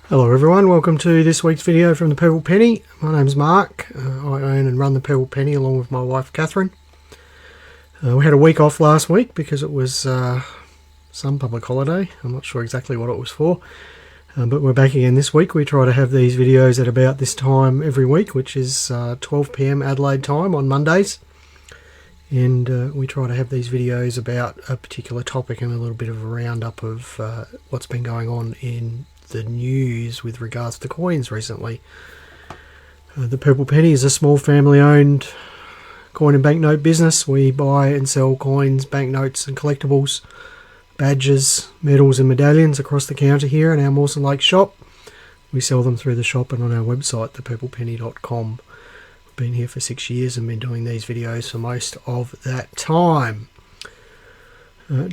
Hello everyone, welcome to this week's video from the Purple Penny. My name's Mark. I own and run the Purple Penny along with my wife Catherine. We had a week off last week because it was some public holiday. I'm not sure exactly what it was for, but we're back again this week. We try to have these videos at about this time every week, which is 12 PM Adelaide time on Mondays. And we try to have these videos about a particular topic and a little bit of a roundup of what's been going on in the news with regards to coins recently. The Purple Penny is a small family-owned coin and banknote business. We buy and sell coins, banknotes and collectibles, badges, medals and medallions across the counter here in our Mawson Lake shop. We sell them through the shop and on our website, thepurplepenny.com. We've been here for 6 years and been doing these videos for most of that time.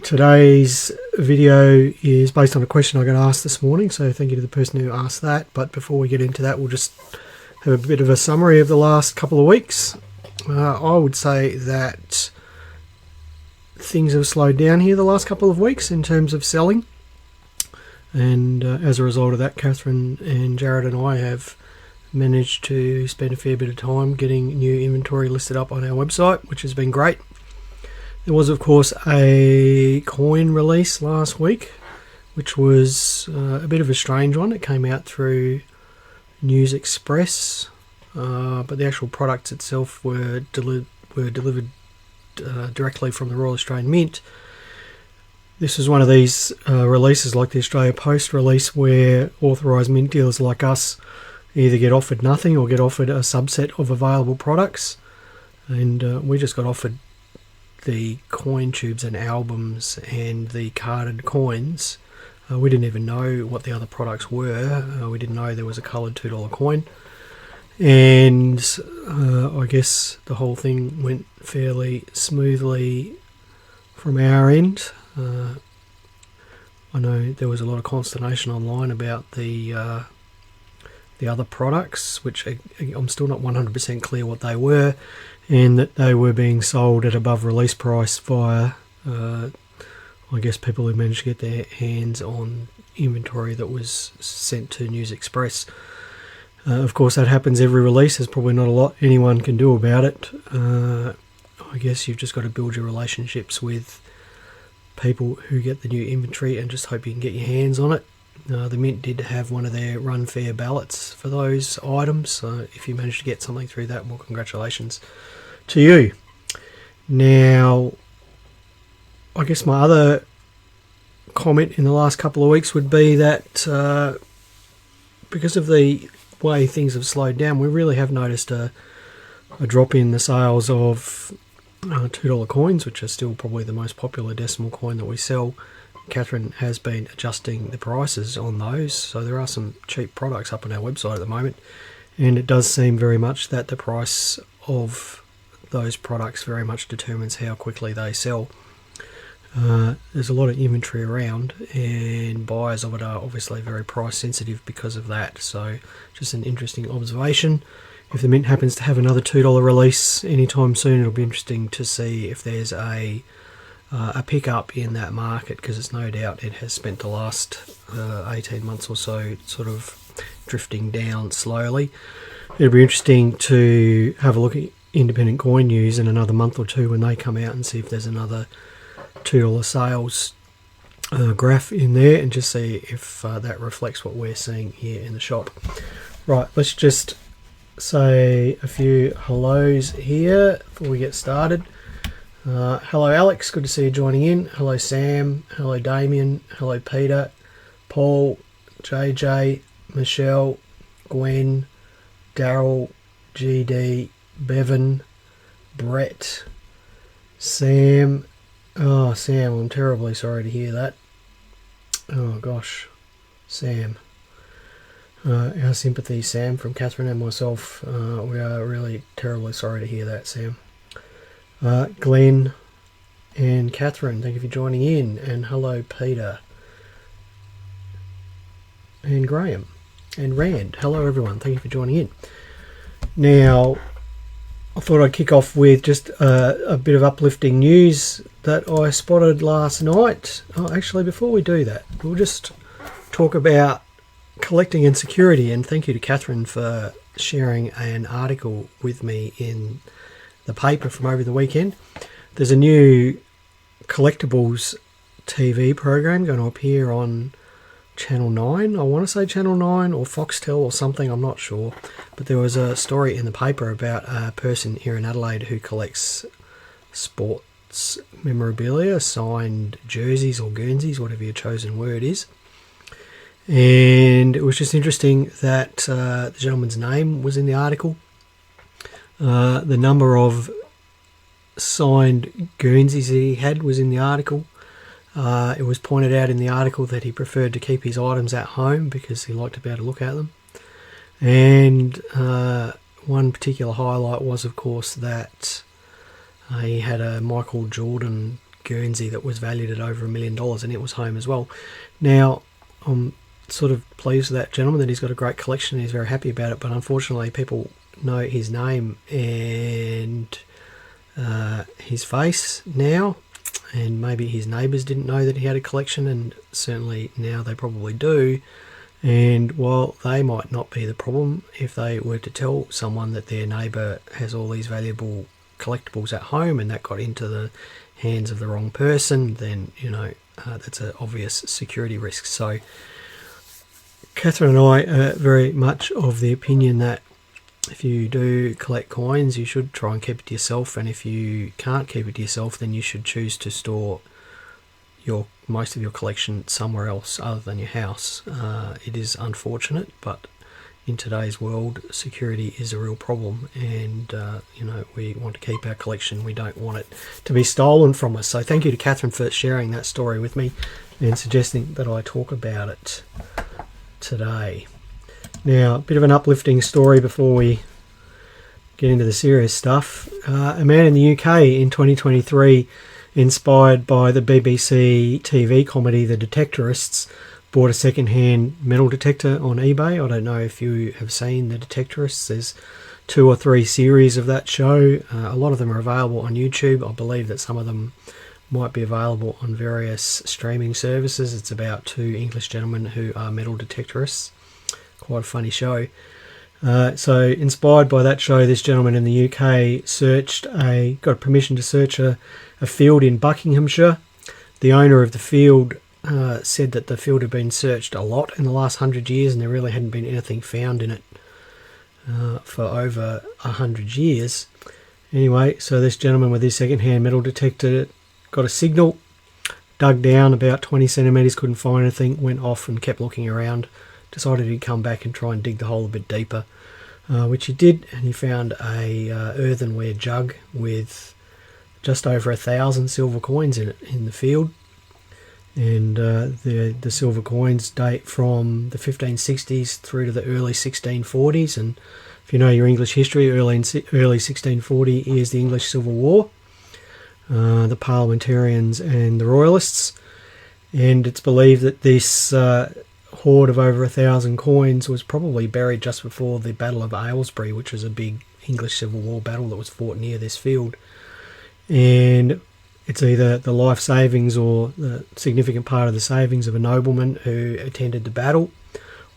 Today's video is based on a question I got asked this morning, so thank you to the person who asked that. But before we get into that, we'll just have a bit of a summary of the last couple of weeks. I would say that things have slowed down here the last couple of weeks in terms of selling, and as a result of that, Catherine and Jared and I have managed to spend a fair bit of time getting new inventory listed up on our website, which has been great. There was, of course, a coin release last week, which was a bit of a strange one. It came out through News Express, but the actual products itself were delivered directly from the Royal Australian Mint. This was one of these releases like the Australia Post release where authorised mint dealers like us either get offered nothing or get offered a subset of available products. And we just got offered the coin tubes and albums and the carded coins. We didn't even know what the other products were. We didn't know there was a coloured $2 coin. And I guess the whole thing went fairly smoothly from our end. I know there was a lot of consternation online about the other products, which I'm still not 100% clear what they were, and that they were being sold at above release price via, I guess, people who managed to get their hands on inventory that was sent to News Express. Of course, that happens every release. There's probably not a lot anyone can do about it. I guess you've just got to build your relationships with people who get the new inventory and just hope you can get your hands on it. The Mint did have one of their run fair ballots for those items, so if you managed to get something through that, well, congratulations to you. Now, I guess my other comment in the last couple of weeks would be that because of the way things have slowed down, we really have noticed a drop in the sales of $2 coins, which are still probably the most popular decimal coin that we sell. Catherine has been adjusting the prices on those, so there are some cheap products up on our website at the moment, and it does seem very much that the price of those products very much determines how quickly they sell. There's a lot of inventory around, and buyers of it are obviously very price sensitive because of that, so just an interesting observation. If the Mint happens to have another $2 release anytime soon, it'll be interesting to see if there's a pick-up in that market, because it's no doubt it has spent the last 18 months or so sort of drifting down slowly. It'll be interesting to have a look at independent coin news in another month or two when they come out and see if there's another $2 sales graph in there, and just see if that reflects what we're seeing here in the shop. Right, let's just say a few hellos here before we get started. Hello Alex, good to see you joining in. Hello Sam, hello Damien, hello Peter, Paul, JJ, Michelle, Gwen, Daryl, GD, Bevan, Brett, Sam. Oh Sam, I'm terribly sorry to hear that. Oh gosh, Sam. Our sympathy, Sam, from Catherine and myself. We are really terribly sorry to hear that, Sam. Glenn and Catherine, thank you for joining in, and hello Peter and Graham and Rand. Hello everyone, thank you for joining in. Now, I thought I'd kick off with just a bit of uplifting news that I spotted last night. Oh, actually, before we do that, we'll just talk about collecting and security, and thank you to Catherine for sharing an article with me in the paper from over the weekend. There's a new collectibles TV program going to appear on Channel 9. I want to say Channel 9 or Foxtel or something, I'm not sure. But there was a story in the paper about a person here in Adelaide who collects sports memorabilia, signed jerseys or Guernseys, whatever your chosen word is. And it was just interesting that the gentleman's name was in the article. The number of signed Guernseys that he had was in the article. It was pointed out in the article that he preferred to keep his items at home because he liked to be able to look at them. And one particular highlight was, of course, that he had a Michael Jordan Guernsey that was valued at over $1 million, and it was home as well. Now, I'm sort of pleased with that gentleman that he's got a great collection and he's very happy about it, but unfortunately people know his name and his face now, and maybe his neighbours didn't know that he had a collection, and certainly now they probably do. And while they might not be the problem, if they were to tell someone that their neighbour has all these valuable collectibles at home and that got into the hands of the wrong person, then, you know, that's an obvious security risk. So Catherine and I are very much of the opinion that if you do collect coins, you should try and keep it to yourself, and if you can't keep it to yourself, then you should choose to store most of your collection somewhere else other than your house. It is unfortunate, but in today's world, security is a real problem, and you know, we want to keep our collection. We don't want it to be stolen from us. So thank you to Catherine for sharing that story with me and suggesting that I talk about it today. Now, a bit of an uplifting story before we get into the serious stuff. A man in the UK in 2023, inspired by the BBC TV comedy The Detectorists, bought a second-hand metal detector on eBay. I don't know if you have seen The Detectorists. There's 2 or 3 series of that show. A lot of them are available on YouTube. I believe that some of them might be available on various streaming services. It's about 2 English gentlemen who are metal detectorists. Quite a funny show. So inspired by that show, this gentleman in the UK got permission to search a field in Buckinghamshire. The owner of the field said that the field had been searched a lot in the last 100 years and there really hadn't been anything found in it for over 100 years. Anyway, so this gentleman with his second-hand metal detector got a signal, dug down about 20 centimetres, couldn't find anything, went off and kept looking around, decided he'd come back and try and dig the hole a bit deeper, which he did, and he found a earthenware jug with just over 1,000 silver coins in it in the field. And the silver coins date from the 1560s through to the early 1640s, and if you know your English history, early 1640 is the English Civil War, the Parliamentarians and the Royalists, and it's believed that this hoard of over 1,000 coins was probably buried just before the Battle of Aylesbury, which was a big English Civil War battle that was fought near this field. And it's either the life savings or the significant part of the savings of a nobleman who attended the battle,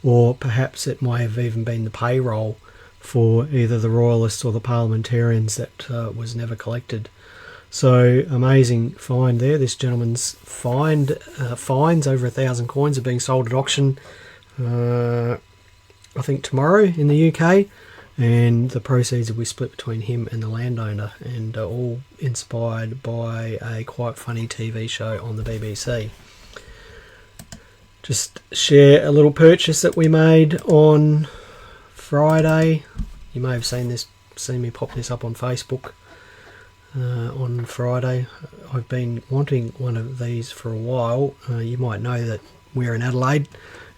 or perhaps it might have even been the payroll for either the Royalists or the Parliamentarians that was never collected. So amazing find there. This gentleman's fines over 1,000 coins are being sold at auction, I think tomorrow in the UK, and the proceeds will be split between him and the landowner, and all inspired by a quite funny TV show on the BBC. Just share a little purchase that we made on Friday. You may have seen me pop this up on Facebook. On Friday. I've been wanting one of these for a while. You might know that we're in Adelaide,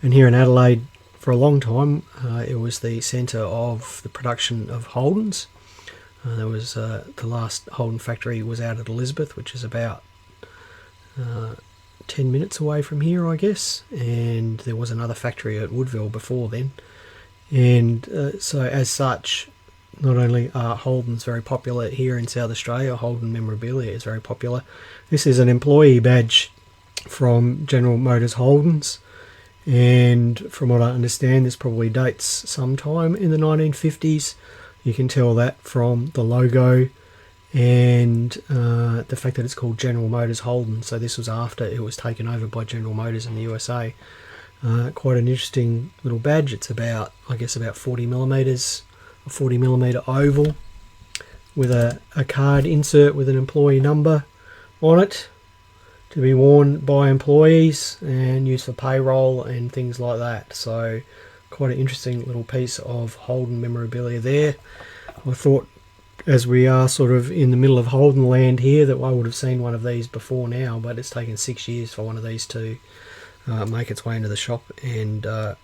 and here in Adelaide for a long time it was the centre of the production of Holdens. There was the last Holden factory was out at Elizabeth, which is about 10 minutes away from here, I guess, and there was another factory at Woodville before then, and so as such, not only are Holdens very popular here in South Australia, Holden memorabilia is very popular. This is an employee badge from General Motors Holdens, and from what I understand, this probably dates sometime in the 1950s. You can tell that from the logo and the fact that it's called General Motors Holden. So this was after it was taken over by General Motors in the USA. Quite an interesting little badge. It's about, I guess, about 40 millimeters, a 40 millimeter oval with a card insert with an employee number on it, to be worn by employees and used for payroll and things like that. So quite an interesting little piece of Holden memorabilia there. I thought, as we are sort of in the middle of Holden land here, that I would have seen one of these before now, but it's taken 6 years for one of these to make its way into the shop, and I'll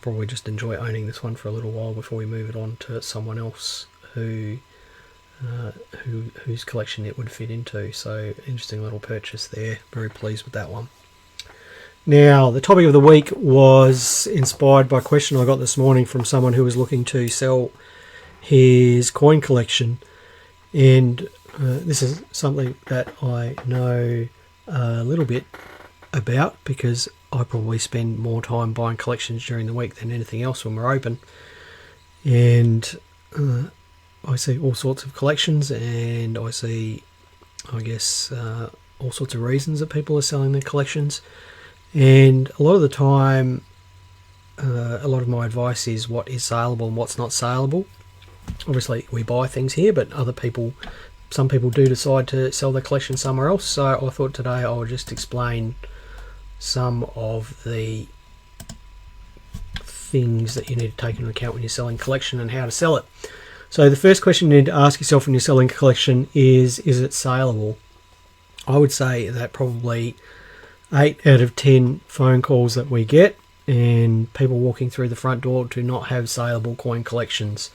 probably just enjoy owning this one for a little while before we move it on to someone else whose collection it would fit into. So interesting little purchase there. Very pleased with that one. Now, the topic of the week was inspired by a question I got this morning from someone who was looking to sell his coin collection, and this is something that I know a little bit about because I probably spend more time buying collections during the week than anything else when we're open, and I see all sorts of collections, and I see, I guess, all sorts of reasons that people are selling their collections, and a lot of the time a lot of my advice is what is saleable and what's not saleable. Obviously we buy things here, but some people do decide to sell their collection somewhere else, so I thought today I would just explain some of the things that you need to take into account when you're selling collection and how to sell it. So the first question you need to ask yourself when you're selling a collection is it saleable? I would say that probably 8 out of 10 phone calls that we get and people walking through the front door do not have saleable coin collections.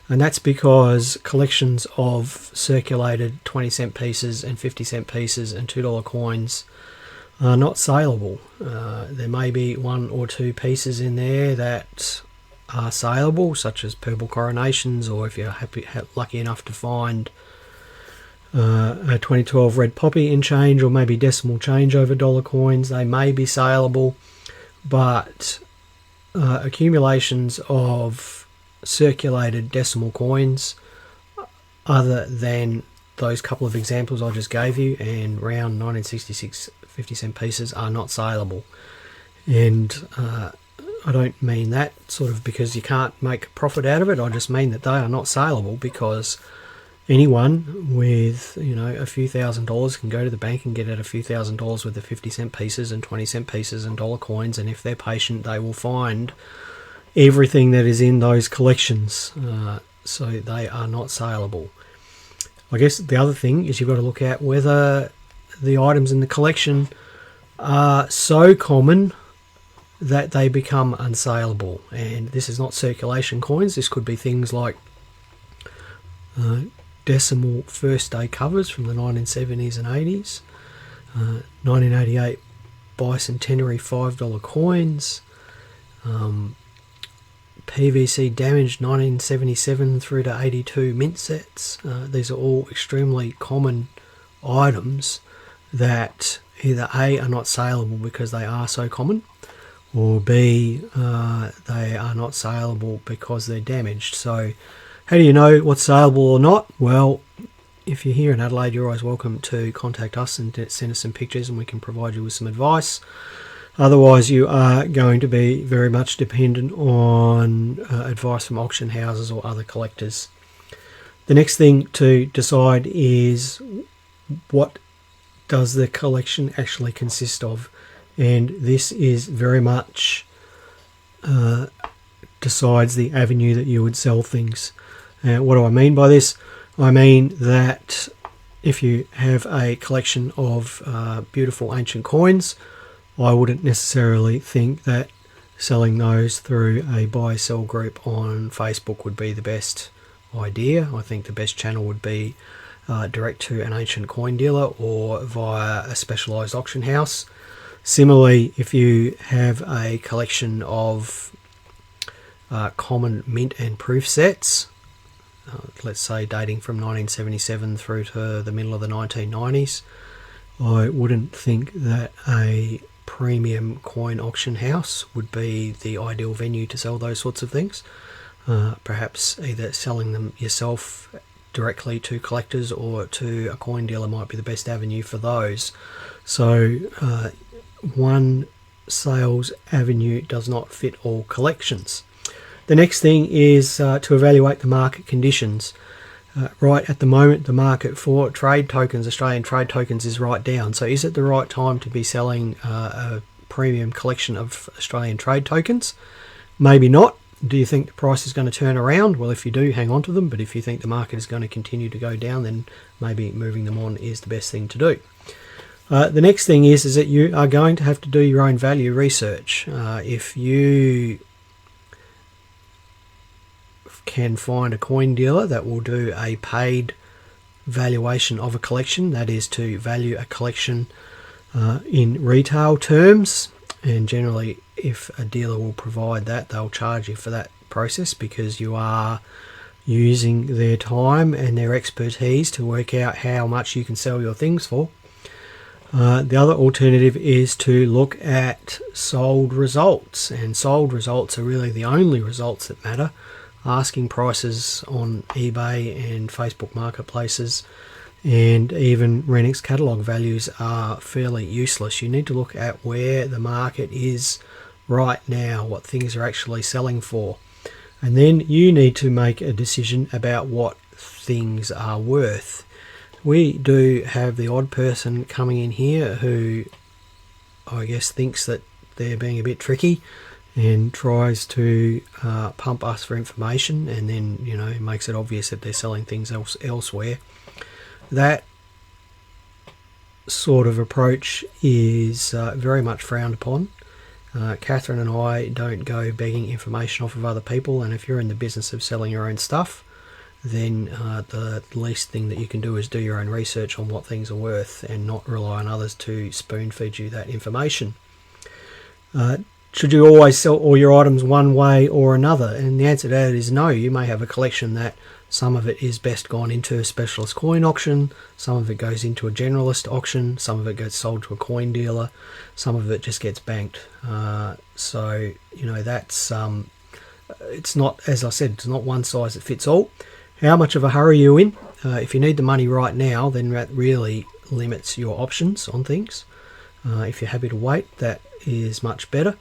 And that's because collections of circulated 20-cent pieces and 50-cent pieces and $2 coins are not saleable. There may be 1 or 2 pieces in there that are saleable, such as purple coronations, or if you're lucky enough to find a 2012 red poppy in change, or maybe decimal change over dollar coins, they may be saleable. But accumulations of circulated decimal coins, other than those couple of examples I just gave you, and round 1966 50-cent pieces, are not saleable. And I don't mean that sort of because you can't make a profit out of it. I just mean that they are not saleable because anyone with, a few $1,000s can go to the bank and get out a few $1,000s worth of 50-cent pieces and 20-cent pieces and dollar coins, and if they're patient, they will find everything that is in those collections. So they are not saleable. I guess the other thing is you've got to look at whether the items in the collection are so common that they become unsaleable. And this is not circulation coins. This could be things like decimal first day covers from the 1970s and 80s, 1988 bicentenary $5 coins, PVC damaged 1977 through to 82 mint sets. These are all extremely common items that either A, are not saleable because they are so common, or B, they are not saleable because they're damaged. So how do you know what's saleable or not? Well, if you're here in Adelaide, you're always welcome to contact us and send us some pictures and we can provide you with some advice. Otherwise, you are going to be very much dependent on advice from auction houses or other collectors. The next thing to decide is what does the collection actually consist of? And this is very much decides the avenue that you would sell things. What do I mean by this? I mean that if you have a collection of beautiful ancient coins, I wouldn't necessarily think that selling those through a buy-sell group on Facebook would be the best idea. I think the best channel would be direct to an ancient coin dealer or via a specialised auction house. Similarly, if you have a collection of common mint and proof sets, let's say dating from 1977 through to the middle of the 1990s, I wouldn't think that a premium coin auction house would be the ideal venue to sell those sorts of things. Perhaps either selling them yourself directly to collectors or to a coin dealer might be the best avenue for those. So one sales avenue does not fit all collections. The next thing is to evaluate the market conditions. Right at the moment, the market for trade tokens, Australian trade tokens, is right down. So is it the right time to be selling a premium collection of Australian trade tokens? Maybe not. Do you think the price is going to turn around? Well, if you do, hang on to them. But if you think the market is going to continue to go down, then maybe moving them on is the best thing to do. The next thing is that you are going to have to do your own value research. If you can find a coin dealer that will do a paid valuation of a collection, that is to value a collection in retail terms, and generally if a dealer will provide that, they'll charge you for that process because you are using their time and their expertise to work out how much you can sell your things for. The other alternative is to look at sold results, and sold results are really the only results that matter. Asking prices on eBay and Facebook marketplaces and even Renix catalogue values are fairly useless. You need to look at where the market is right now, what things are actually selling for, and then you need to make a decision about what things are worth. We do have the odd person coming in here who I guess thinks that they're being a bit tricky and tries to pump us for information, and then makes it obvious that they're selling things elsewhere. That sort of approach is very much frowned upon. Catherine and I don't go begging information off of other people, and if you're in the business of selling your own stuff, then the least thing that you can do is do your own research on what things are worth and not rely on others to spoon feed you that information. Should you always sell all your items one way or another? And the answer to that is no. You may have a collection that some of it is best gone into a specialist coin auction, some of it goes into a generalist auction, some of it gets sold to a coin dealer, some of it just gets banked. So that's it's not, as I said, it's not one size that fits all. How much of a hurry are you in? If you need the money right now, then that really limits your options on things. If you're happy to wait, that is much better.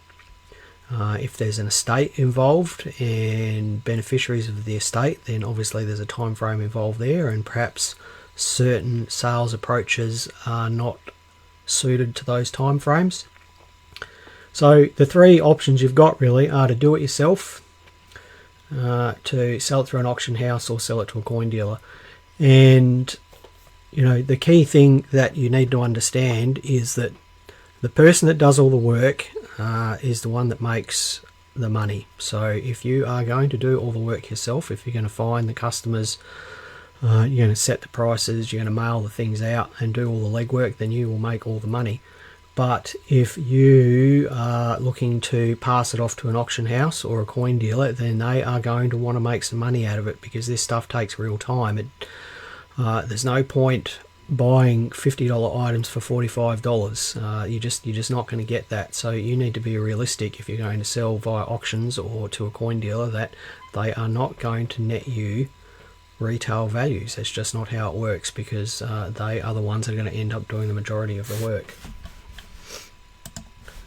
If there's an estate involved and beneficiaries of the estate, then obviously there's a time frame involved there, and perhaps certain sales approaches are not suited to those time frames. So the three options you've got really are to do it yourself, to sell it through an auction house, or sell it to a coin dealer. And the key thing that you need to understand is that the person that does all the work is the one that makes the money. So if you are going to do all the work yourself, if you're going to find the customers, you're going to set the prices, you're going to mail the things out and do all the legwork, then you will make all the money. But if you are looking to pass it off to an auction house or a coin dealer, then they are going to want to make some money out of it, because this stuff takes real time. There's no point buying $50 items for $45. You're just not going to get that. So you need to be realistic if you're going to sell via auctions or to a coin dealer, that they are not going to net you retail values. That's just not how it works, because they are the ones that are going to end up doing the majority of the work.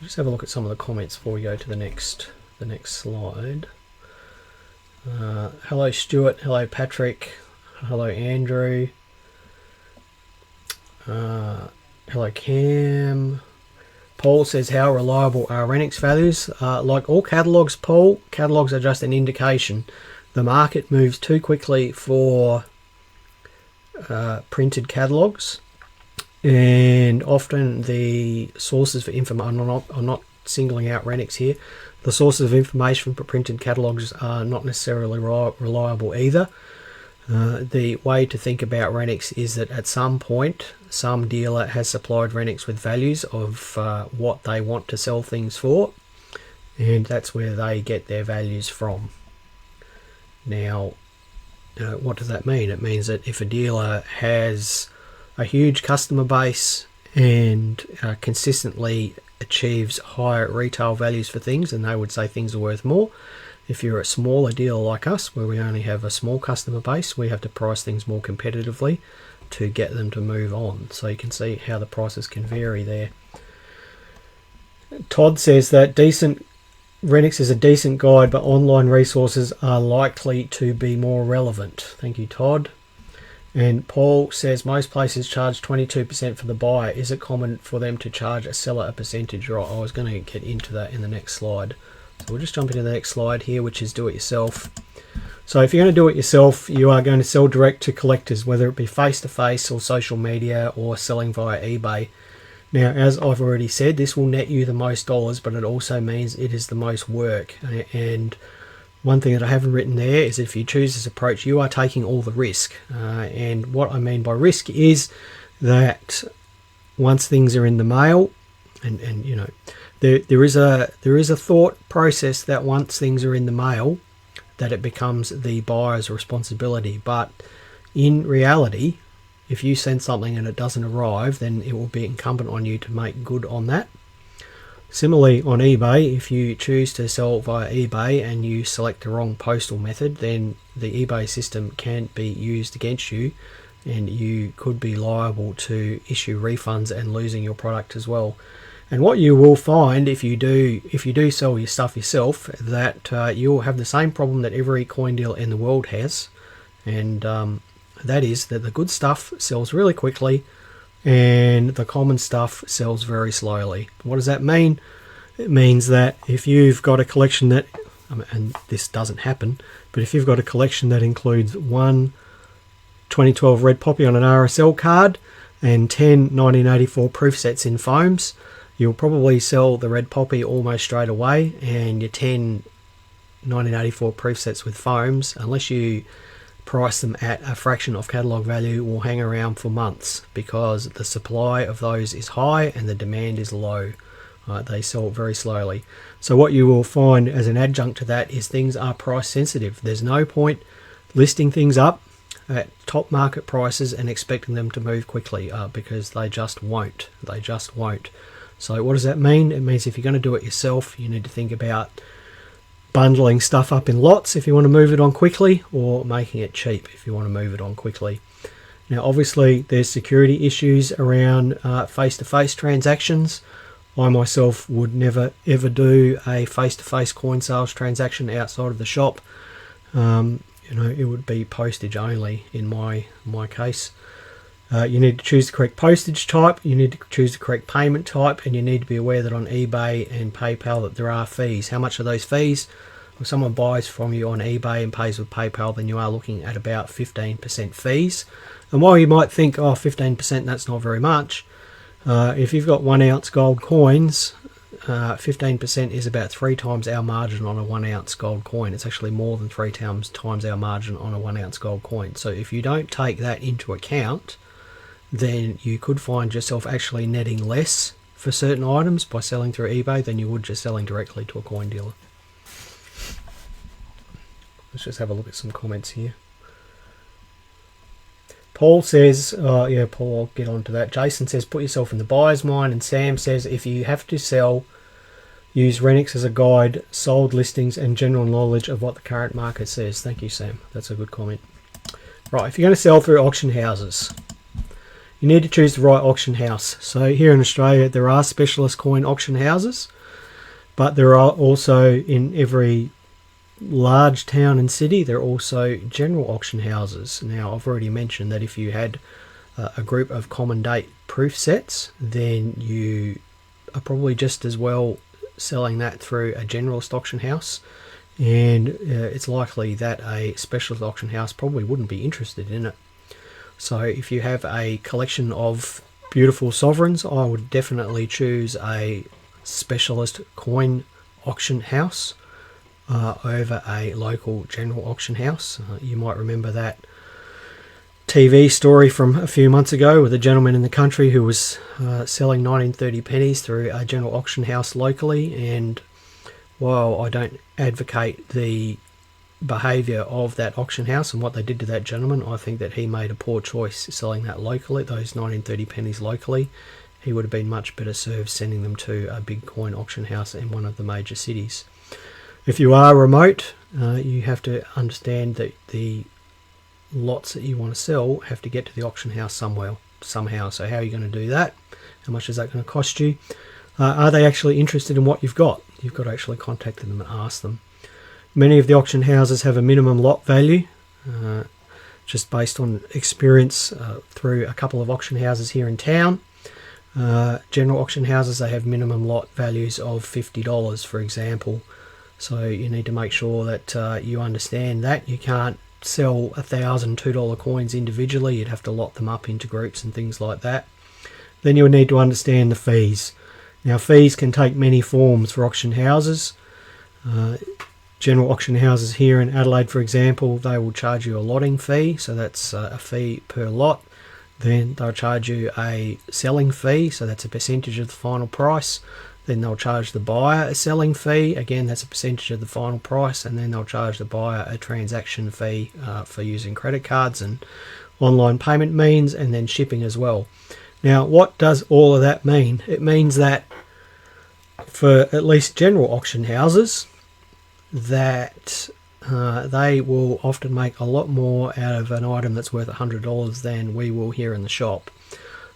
Just have a look at some of the comments before we go to the next slide. Hello Stuart, hello Patrick, hello Andrew. Hello Cam. Paul says, how reliable are Renix values? Like all catalogues, Paul, catalogues are just an indication. The market moves too quickly for printed catalogues, and often the sources for information, I'm not singling out Renix here, the sources of information for printed catalogues are not necessarily reliable either. The way to think about Renix is that at some point some dealer has supplied Renix with values of what they want to sell things for, and that's where they get their values from. Now, what does that mean? It means that if a dealer has a huge customer base and consistently achieves higher retail values for things, and they would say things are worth more. If you're a smaller dealer like us, where we only have a small customer base, we have to price things more competitively to get them to move on. So you can see how the prices can vary there. Todd says that Renix is a decent guide, but online resources are likely to be more relevant. Thank you, Todd. And Paul says most places charge 22% for the buyer. Is it common for them to charge a seller a percentage? Right, I was going to get into that in the next slide. So we'll just jump into the next slide here, which is do it yourself. So if you're going to do it yourself, you are going to sell direct to collectors, whether it be face-to-face or social media or selling via eBay. Now, as I've already said, this will net you the most dollars, but it also means it is the most work. And one thing that I haven't written there is if you choose this approach, you are taking all the risk. And what I mean by risk is that once things are in the mail, and you know, there is a thought process that once things are in the mail, that it becomes the buyer's responsibility. But in reality, if you send something and it doesn't arrive, then it will be incumbent on you to make good on that. Similarly, on eBay, if you choose to sell via eBay and you select the wrong postal method, then the eBay system can be used against you, and you could be liable to issue refunds and losing your product as well. And what you will find if you do sell your stuff yourself, that you'll have the same problem that every coin dealer in the world has, and that is that the good stuff sells really quickly and the common stuff sells very slowly. What does that mean? It means that if you've got a collection that, and this doesn't happen, but if you've got a collection that includes one 2012 red poppy on an RSL card and 10 1984 proof sets in foams, you'll probably sell the red poppy almost straight away, and your 10 1984 proof sets with foams, unless you price them at a fraction of catalogue value, will hang around for months because the supply of those is high and the demand is low. They sell very slowly. So what you will find as an adjunct to that is things are price sensitive. There's no point listing things up at top market prices and expecting them to move quickly because they just won't. They just won't. So what does that mean? It means if you're going to do it yourself, you need to think about bundling stuff up in lots if you want to move it on quickly, or making it cheap if you want to move it on quickly. Now obviously there's security issues around face-to-face transactions. I myself would never ever do a face-to-face coin sales transaction outside of the shop. You know, it would be postage only in my case. You need to choose the correct postage type, you need to choose the correct payment type, and you need to be aware that on eBay and PayPal that there are fees. How much are those fees? If someone buys from you on eBay and pays with PayPal, then you are looking at about 15% fees. And while you might think, oh, 15%, that's not very much, if you've got 1 ounce gold coins, 15% is about 3 times our margin on a 1 ounce gold coin. It's actually more than 3 times our margin on a 1 ounce gold coin. So if you don't take that into account, then you could find yourself actually netting less for certain items by selling through eBay than you would just selling directly to a coin dealer. Let's just have a look at some comments here. Paul says, yeah, Paul, I'll get on to that. Jason says, put yourself in the buyer's mind. And Sam says, if you have to sell, use Renix as a guide, sold listings and general knowledge of what the current market says. Thank you, Sam. That's a good comment. Right, if you're going to sell through auction houses, you need to choose the right auction house. So here in Australia, there are specialist coin auction houses, but there are also in every large town and city, there are also general auction houses. Now, I've already mentioned that if you had a group of common date proof sets, then you are probably just as well selling that through a generalist auction house, and it's likely that a specialist auction house probably wouldn't be interested in it. So if you have a collection of beautiful sovereigns, I would definitely choose a specialist coin auction house over a local general auction house. You might remember that TV story from a few months ago with a gentleman in the country who was selling 1930 pennies through a general auction house locally, and while I don't advocate the behaviour of that auction house and what they did to that gentleman, I think that he made a poor choice selling that locally, those 1930 pennies locally, he would have been much better served sending them to a big coin auction house in one of the major cities. If you are remote, you have to understand that the lots that you want to sell have to get to the auction house somehow. So how are you going to do that? How much is that going to cost you? Are they actually interested in what you've got? You've got to actually contact them and ask them. Many of the auction houses have a minimum lot value, just based on experience through a couple of auction houses here in town. General auction houses, they have minimum lot values of $50, for example. So you need to make sure that you understand that. You can't sell 1,000 $2 coins individually. You'd have to lot them up into groups and things like that. Then you would need to understand the fees. Now, fees can take many forms for auction houses. General auction houses here in Adelaide, for example, they will charge you a lotting fee, so that's a fee per lot. Then they'll charge you a selling fee, so that's a percentage of the final price. Then they'll charge the buyer a selling fee, again that's a percentage of the final price, and then they'll charge the buyer a transaction fee for using credit cards and online payment means, and then shipping as well. Now, what does all of that mean? It means that for at least general auction houses, that they will often make a lot more out of an item that's worth $100 than we will here in the shop.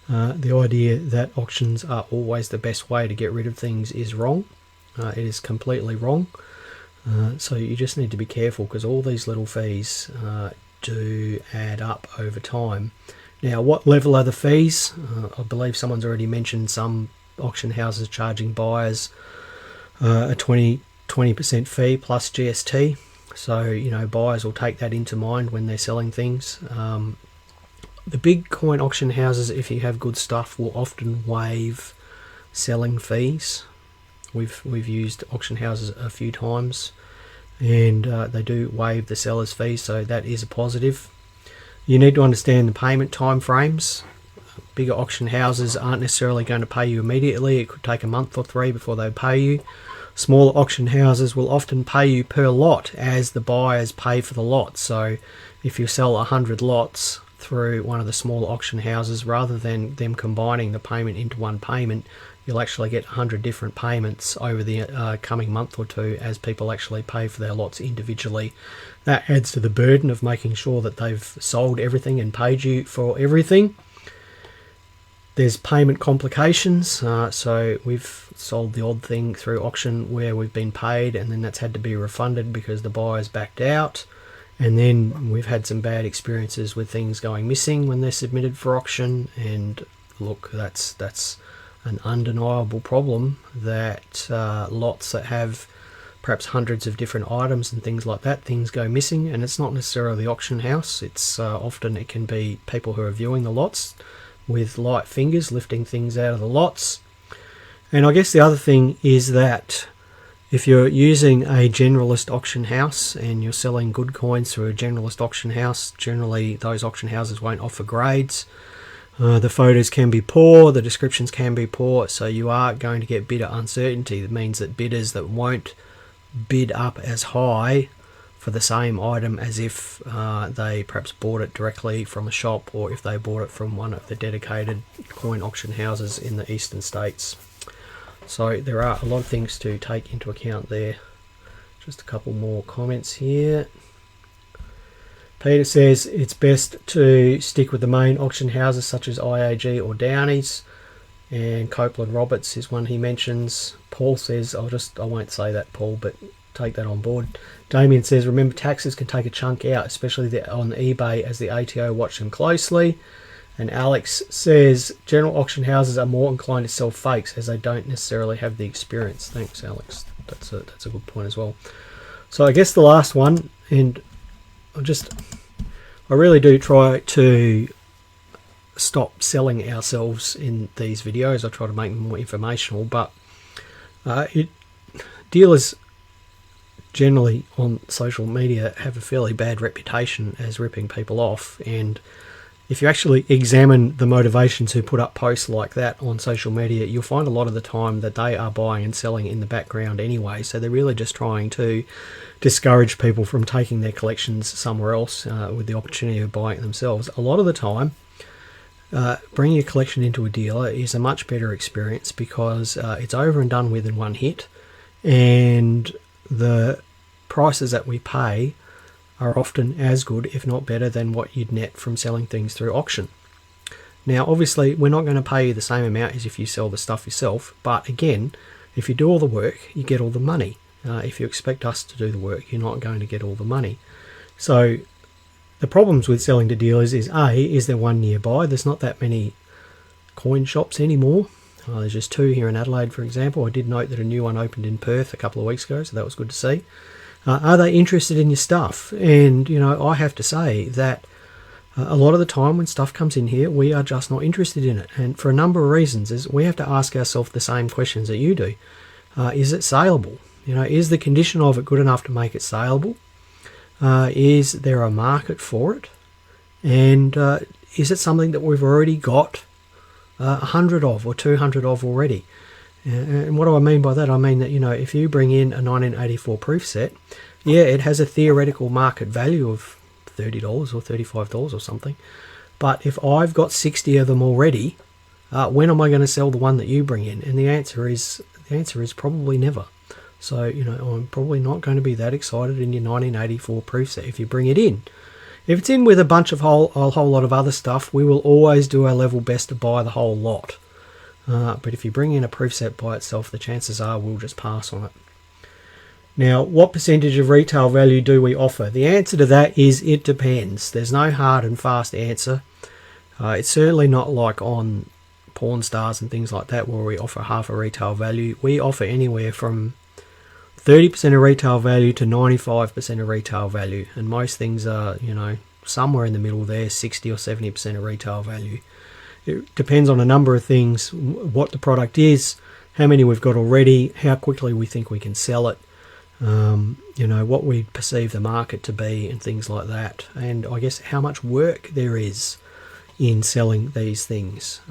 The idea that auctions are always the best way to get rid of things is wrong. It is completely wrong. So you just need to be careful, because all these little fees do add up over time. Now, what level are the fees? I believe someone's already mentioned some auction houses charging buyers a 20% fee plus GST. So, you know, buyers will take that into mind when they're selling things. The big coin auction houses, if you have good stuff, will often waive selling fees. We've used auction houses a few times, and they do waive the seller's fees, so that is a positive. You need to understand the payment time frames. Bigger auction houses aren't necessarily going to pay you immediately. It could take a month or 3 before they pay you. Smaller auction houses will often pay you per lot as the buyers pay for the lot. So if you sell 100 lots through one of the smaller auction houses, rather than them combining the payment into one payment, you'll actually get 100 different payments over the coming month or 2 as people actually pay for their lots individually. That adds to the burden of making sure that they've sold everything and paid you for everything. There's payment complications, so we've sold the odd thing through auction where we've been paid and then that's had to be refunded because the buyer's backed out. And then we've had some bad experiences with things going missing when they're submitted for auction. And look, that's an undeniable problem, that lots that have perhaps hundreds of different items and things like that, things go missing. And it's not necessarily the auction house. It's often it can be people who are viewing the lots with light fingers lifting things out of the lots. And I guess the other thing is that if you're using a generalist auction house and you're selling good coins through a generalist auction house, generally those auction houses won't offer grades. The photos can be poor, the descriptions can be poor, so you are going to get bidder uncertainty. That means that bidders that won't bid up as high for the same item as if they perhaps bought it directly from a shop, or if they bought it from one of the dedicated coin auction houses in the eastern states. So there are a lot of things to take into account there. Just a couple more comments here. Peter says it's best to stick with the main auction houses such as IAG or Downey's, and Copeland Roberts is one he mentions. Paul says, I won't say that, Paul, but take that on board. Damien says, remember taxes can take a chunk out, especially on eBay, as the ATO watch them closely. And Alex says general auction houses are more inclined to sell fakes as they don't necessarily have the experience. Thanks, Alex. That's a good point as well. So I guess the last one, and I really do try to stop selling ourselves in these videos. I try to make them more informational, but dealers generally on social media have a fairly bad reputation as ripping people off, and if you actually examine the motivations who put up posts like that on social media, you'll find a lot of the time that they are buying and selling in the background anyway. So they're really just trying to discourage people from taking their collections somewhere else with the opportunity of buying it themselves. A lot of the time, bringing a collection into a dealer is a much better experience because it's over and done with in one hit, and the prices that we pay are often as good, if not better, than what you'd net from selling things through auction. Now, obviously, we're not going to pay you the same amount as if you sell the stuff yourself, but again, if you do all the work, you get all the money. If you expect us to do the work, you're not going to get all the money. So the problems with selling to dealers is there one nearby? There's not that many coin shops anymore. There's just two here in Adelaide, for example. I did note that a new one opened in Perth a couple of weeks ago, so that was good to see. Are they interested in your stuff? And, I have to say that a lot of the time when stuff comes in here, we are just not interested in it. And for a number of reasons, is we have to ask ourselves the same questions that you do. Is it saleable? Is the condition of it good enough to make it saleable? Is there a market for it? And is it something that we've already got 100 of or 200 of already? And what do I mean by that? I mean that, if you bring in a 1984 proof set, yeah, it has a theoretical market value of $30 or $35 or something. But if I've got 60 of them already, when am I going to sell the one that you bring in? And the answer is probably never. So, I'm probably not going to be that excited in your 1984 proof set if you bring it in. If it's in with a bunch of a whole lot of other stuff, we will always do our level best to buy the whole lot. But if you bring in a proof set by itself, the chances are we'll just pass on it. Now, what percentage of retail value do we offer? The answer to that is it depends. There's no hard and fast answer. It's certainly not like on Pawn Stars and things like that where we offer half a retail value. We offer anywhere from 30% of retail value to 95% of retail value. And most things are, somewhere in the middle there, 60 or 70% of retail value. It depends on a number of things, what the product is, how many we've got already, how quickly we think we can sell it, what we perceive the market to be and things like that. And I guess how much work there is in selling these things.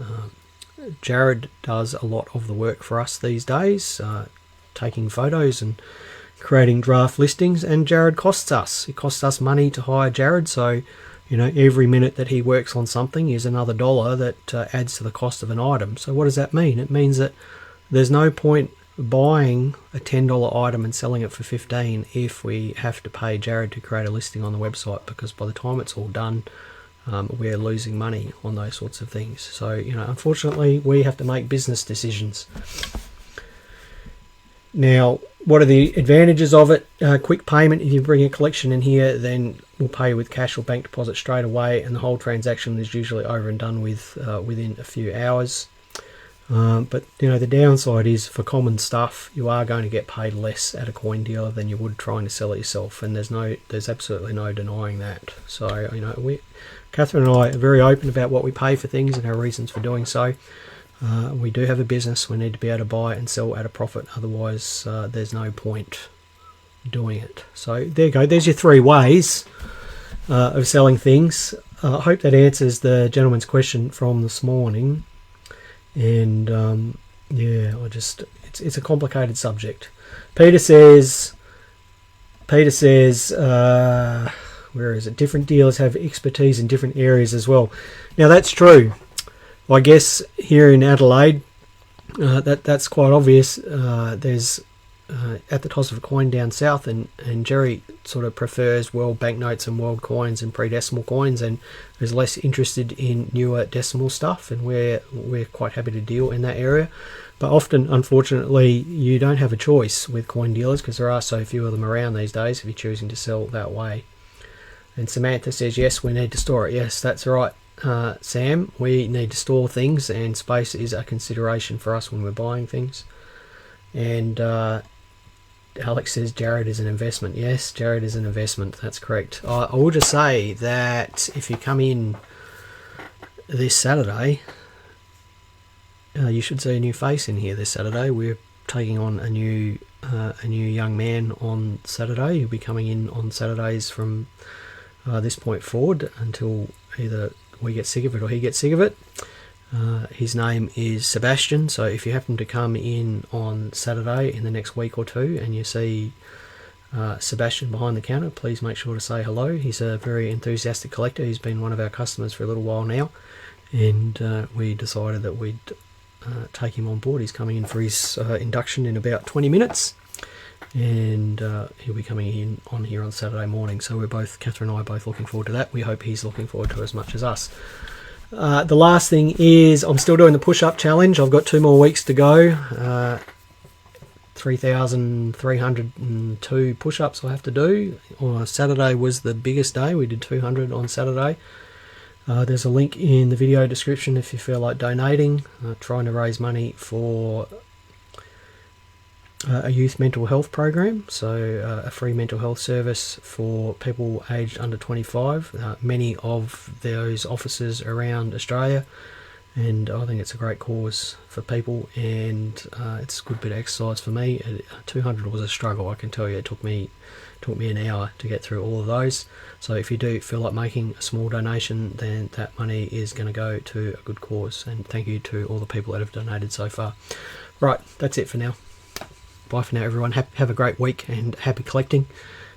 Jared does a lot of the work for us these days, taking photos and creating draft listings, and Jared costs us. It costs us money to hire Jared, so every minute that he works on something is another dollar that adds to the cost of an item. So what does that mean? It means that there's no point buying a $10 item and selling it for $15 if we have to pay Jared to create a listing on the website, because by the time it's all done, we're losing money on those sorts of things. So, unfortunately, we have to make business decisions. Now, what are the advantages of it? Quick payment. If you bring a collection in here, then we'll pay you with cash or bank deposit straight away, and the whole transaction is usually over and done with within a few hours. But the downside is for common stuff, you are going to get paid less at a coin dealer than you would trying to sell it yourself, and there's absolutely no denying that. So Catherine and I are very open about what we pay for things and our reasons for doing so. We do have a business. We need to be able to buy and sell at a profit. Otherwise, there's no point doing it. So there you go. There's your 3 ways of selling things. I hope that answers the gentleman's question from this morning. And it's a complicated subject. Peter says, where is it? Different dealers have expertise in different areas as well. Now that's true. I guess here in Adelaide, that's quite obvious. There's at the toss of a coin down south, and Jerry sort of prefers world banknotes and world coins and pre-decimal coins, and is less interested in newer decimal stuff, and we're quite happy to deal in that area. But often, unfortunately, you don't have a choice with coin dealers because there are so few of them around these days if you're choosing to sell that way. And Samantha says, yes, we need to store it. Yes, that's right. Sam, we need to store things, and space is a consideration for us when we're buying things. And Alex says Jared is an investment. Yes, Jared is an investment. That's correct. I will just say that if you come in this Saturday, you should see a new face in here this Saturday. We're taking on a new young man on Saturday. He'll be coming in on Saturdays from this point forward until either we get sick of it or he gets sick of it. His name is Sebastian, so if you happen to come in on Saturday in the next week or two and you see Sebastian behind the counter, please make sure to say hello. He's a very enthusiastic collector. He's been one of our customers for a little while now, and we decided that we'd take him on board. He's coming in for his induction in about 20 minutes, and he'll be coming in on here on Saturday morning. So Catherine and I are both looking forward to that. We hope he's looking forward to it as much as us. The last thing is I'm still doing the push-up challenge. I've got 2 more weeks to go. 3,302 push-ups I have to do. Saturday was the biggest day. We did 200 on Saturday. There's a link in the video description if you feel like donating. Trying to raise money for a youth mental health program, so a free mental health service for people aged under 25. Many of those offices around Australia, and I think it's a great cause for people, and it's a good bit of exercise for me. 200 was a struggle, I can tell you. It took me an hour to get through all of those. So if you do feel like making a small donation, then that money is going to go to a good cause, and thank you to all the people that have donated so far. Right, that's it for now. Bye for now, everyone. Have a great week and happy collecting.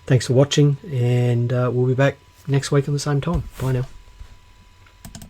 Thanks for watching, and we'll be back next week at the same time. Bye now.